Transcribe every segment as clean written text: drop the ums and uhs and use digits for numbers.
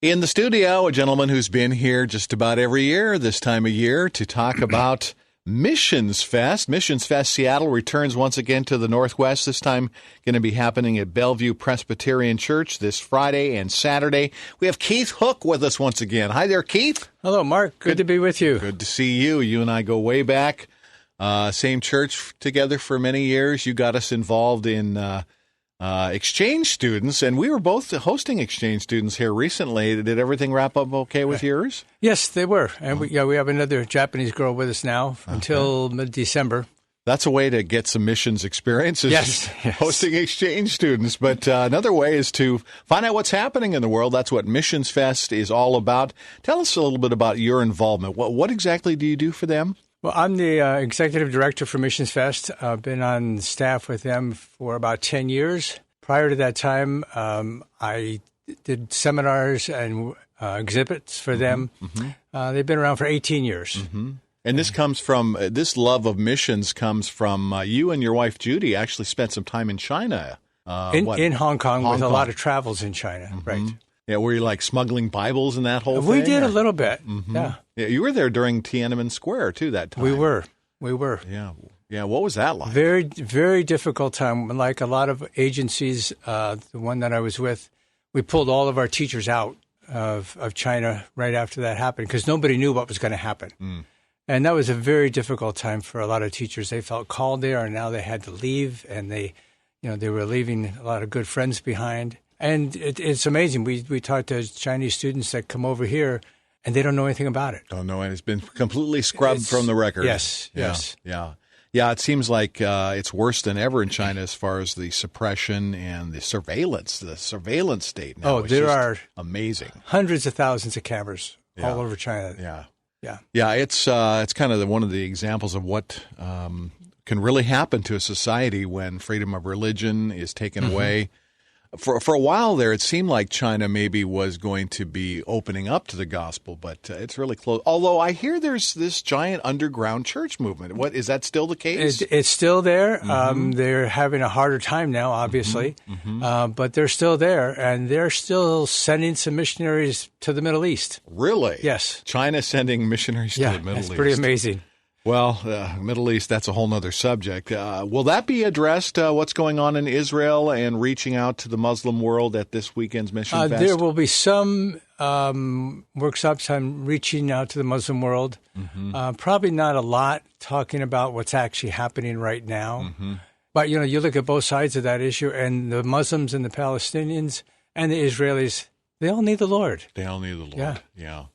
In the studio, a gentleman who's been here just about every year this time of year to talk about Missions Fest. Missions Fest Seattle returns once again to the Northwest, this time going to be happening at Bellevue Presbyterian Church this Friday and Saturday. We have Keith Hook with us once again. Hi there, Keith. Hello, Mark. Good to be with you. Good to see you. You and I go way back. Same church together for many years. You got us involved in exchange students, and we were both hosting exchange students here recently. Did everything wrap up okay with yours? Yes, they were. And we have another Japanese girl with us now until mid-December. That's a way to get some missions experience, is hosting exchange students. But another way is to find out what's happening in the world. That's what Missions Fest is all about. Tell us a little bit about your involvement. What exactly do you do for them? Well, I'm the executive director for Missions Fest. I've been on staff with them for about 10 years. Prior to that time, I did seminars and exhibits for them. Mm-hmm. They've been around for 18 years. Mm-hmm. And this comes from, this love of missions comes from you and your wife, Judy, actually spent some time in China. In Hong Kong with a lot of travels in China, mm-hmm. right. Yeah, were you like smuggling Bibles and that whole thing? We did a little bit, mm-hmm. Yeah, you were there during Tiananmen Square, too, that time. We were. Yeah, what was that like? Very, very difficult time. Like a lot of agencies, the one that I was with, we pulled all of our teachers out of China right after that happened because nobody knew what was going to happen. Mm. And that was a very difficult time for a lot of teachers. They felt called there, and now they had to leave, and they were leaving a lot of good friends behind. And it's amazing. We talk to Chinese students that come over here, and they don't know anything about it. Don't know, and it's been completely scrubbed from the record. Yes. Yeah, it seems like it's worse than ever in China as far as the suppression and the surveillance state now. There are amazing. Hundreds of thousands of cameras all over China. Yeah. It's kind of one of the examples of what can really happen to a society when freedom of religion is taken mm-hmm. away. For a while there, it seemed like China maybe was going to be opening up to the gospel, but it's really close. Although I hear there's this giant underground church movement. What is that still the case? It's still there. Mm-hmm. They're having a harder time now, obviously, mm-hmm. But they're still there, and they're still sending some missionaries to the Middle East. Really? Yes. China sending missionaries to the Middle East. That's pretty amazing. Well, Middle East, that's a whole other subject. Will that be addressed, what's going on in Israel and reaching out to the Muslim world at this weekend's Mission Fest? There will be some workshops on reaching out to the Muslim world. Mm-hmm. Probably not a lot talking about what's actually happening right now. Mm-hmm. But, you look at both sides of that issue, and the Muslims and the Palestinians and the Israelis, they all need the Lord. They all need the Lord, yeah.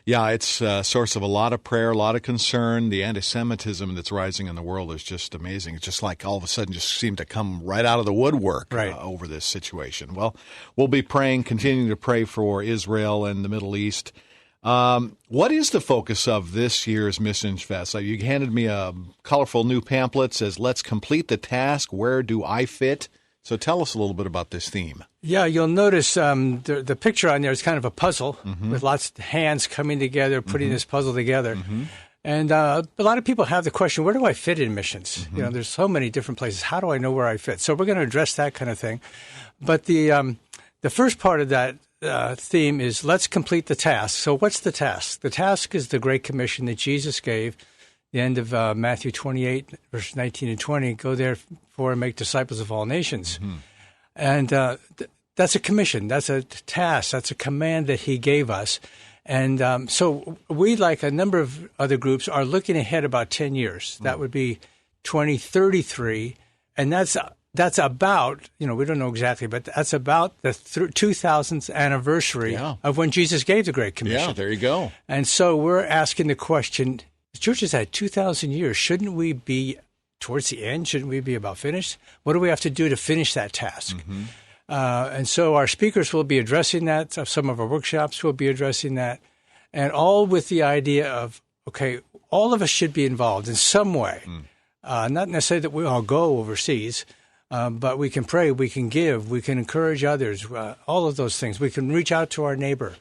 Yeah, it's a source of a lot of prayer, a lot of concern. The anti-Semitism that's rising in the world is just amazing. It's just like all of a sudden just seemed to come right out of the woodwork over this situation. Well, we'll be continuing to pray for Israel and the Middle East. What is the focus of this year's Missions Fest? You handed me a colorful new pamphlet that says, "Let's complete the task. Where do I fit?" So tell us a little bit about this theme. Yeah, you'll notice the picture on there is kind of a puzzle mm-hmm. with lots of hands coming together, putting mm-hmm. this puzzle together. Mm-hmm. And a lot of people have the question, where do I fit in missions? Mm-hmm. There's so many different places. How do I know where I fit? So we're going to address that kind of thing. But the first part of that theme is let's complete the task. So what's the task? The task is the Great Commission that Jesus gave. The end of Matthew 28, verse 19 and 20, go therefore and make disciples of all nations. Mm-hmm. And that's a commission. That's a task. That's a command that he gave us. And so we, like a number of other groups, are looking ahead about 10 years. Mm-hmm. That would be 2033. And that's about, we don't know exactly, but that's about the 2000th anniversary of when Jesus gave the Great Commission. Yeah, there you go. And so we're asking the question, the church has had 2,000 years. Shouldn't we be towards the end? Shouldn't we be about finished? What do we have to do to finish that task? Mm-hmm. And so our speakers will be addressing that. Some of our workshops will be addressing that. And all with the idea of, okay, all of us should be involved in some way. Not necessarily that we all go overseas, but we can pray, we can give, we can encourage others, all of those things. We can reach out to our neighbor.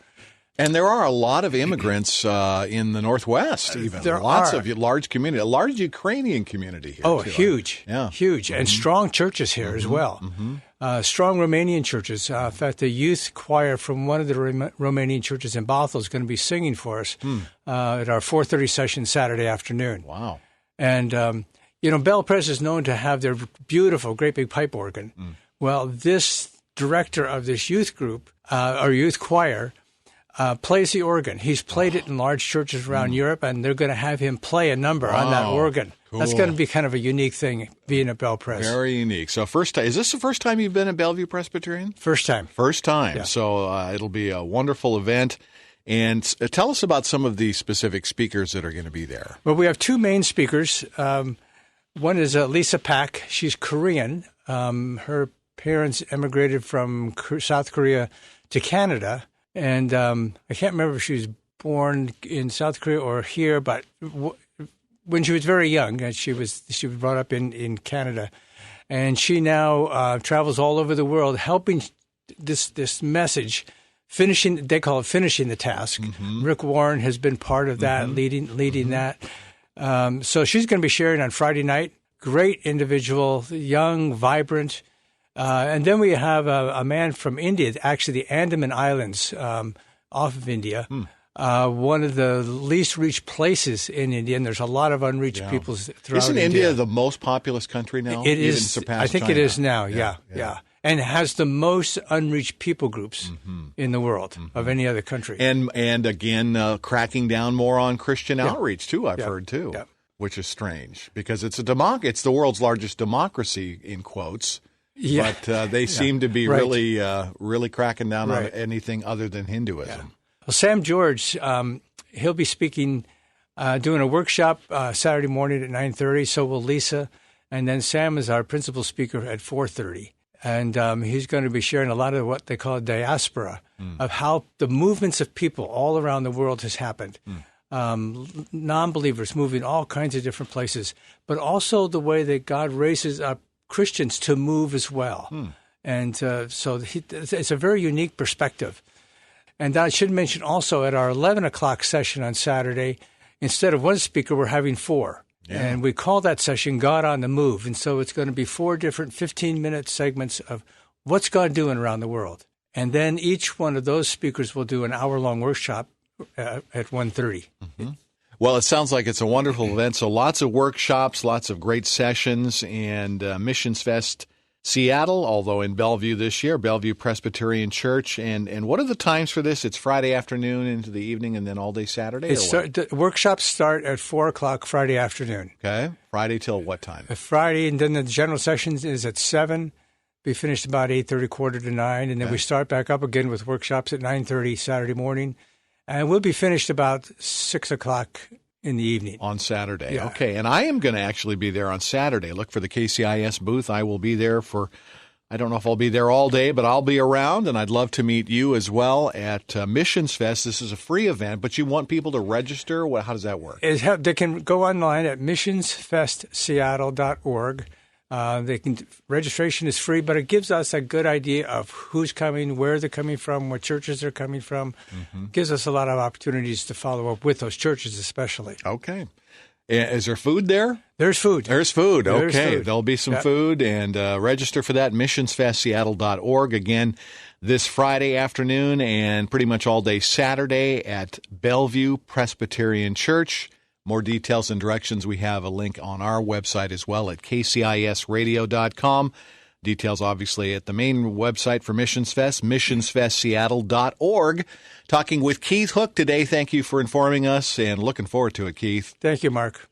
And there are a lot of immigrants in the Northwest, even. There Lots are. of large community, a large Ukrainian community here. Oh, too. Huge. Yeah. Huge. Mm-hmm. And strong churches here as well. Mm-hmm. strong Romanian churches. In fact, the youth choir from one of the Romanian churches in Bothell is going to be singing for us at our 4:30 session Saturday afternoon. Wow. And, Bell Press is known to have their beautiful, great big pipe organ. Well, this director of this youth group, or youth choir, plays the organ. He's played it in large churches around Europe, and they're going to have him play a number on that organ. Cool. That's going to be kind of a unique thing, being at Bell Press. Very unique. So is this the first time you've been at Bellevue Presbyterian? First time. First time. Yeah. So it'll be a wonderful event. And tell us about some of the specific speakers that are going to be there. Well, we have two main speakers. One is Lisa Pak. She's Korean. Her parents emigrated from South Korea to Canada. And I can't remember if she was born in South Korea or here, but when she was very young, she was brought up in Canada. And she now travels all over the world helping this message, they call it finishing the task. Rick Warren has been part of that, leading that. So she's going to be sharing on Friday night. Great individual, young, vibrant. And then we have a man from India, actually the Andaman Islands off of India, one of the least reached places in India, and there's a lot of unreached peoples throughout Isn't India the most populous country now? It is. I think China? It is now, yeah. And it has the most unreached people groups in the world of any other country. And again, cracking down more on Christian outreach, too, I've heard, too. Yeah. Which is strange, because it's it's the world's largest democracy, in quotes. Yeah. But they seem to be really cracking down on anything other than Hinduism. Yeah. Well, Sam George, he'll be speaking, doing a workshop Saturday morning at 9:30. So will Lisa, and then Sam is our principal speaker at 4:30, and he's going to be sharing a lot of what they call diaspora of how the movements of people all around the world has happened. Non-believers moving all kinds of different places, but also the way that God raises up Christians to move as well. And so it's a very unique perspective. And I should mention also at our 11 o'clock session on Saturday, instead of one speaker, we're having four. Yeah. And we call that session God on the Move. And so it's going to be 4 different 15-minute segments of what's God doing around the world. And then each one of those speakers will do an hour-long workshop at 1:30. Well, it sounds like it's a wonderful event. So lots of workshops, lots of great sessions, and Missions Fest Seattle, although in Bellevue this year, Bellevue Presbyterian Church. And what are the times for this? It's Friday afternoon into the evening and then all day Saturday? The workshops start at 4 o'clock Friday afternoon. Okay. Friday till what time? Friday, and then the general session is at 7. We finished about 8:30, 8:45, and then we start back up again with workshops at 9:30 Saturday morning. And we'll be finished about 6 o'clock in the evening. On Saturday. Yeah. Okay. And I am going to actually be there on Saturday. Look for the KCIS booth. I will be there I don't know if I'll be there all day, but I'll be around, and I'd love to meet you as well at Missions Fest. This is a free event, but you want people to register? How does that work? They can go online at missionsfestseattle.org. Registration is free, but it gives us a good idea of who's coming, where they're coming from, what churches they're coming from. Gives us a lot of opportunities to follow up with those churches, especially. Okay. Is there food there? There's food. There's food. Okay. There's food. There'll be some food, and register for that, missionsfestseattle.org. Again, this Friday afternoon and pretty much all day Saturday at Bellevue Presbyterian Church. More details and directions, we have a link on our website as well at kcisradio.com. Details, obviously, at the main website for Missions Fest, missionsfestseattle.org. Talking with Keith Hook today. Thank you for informing us, and looking forward to it, Keith. Thank you, Mark.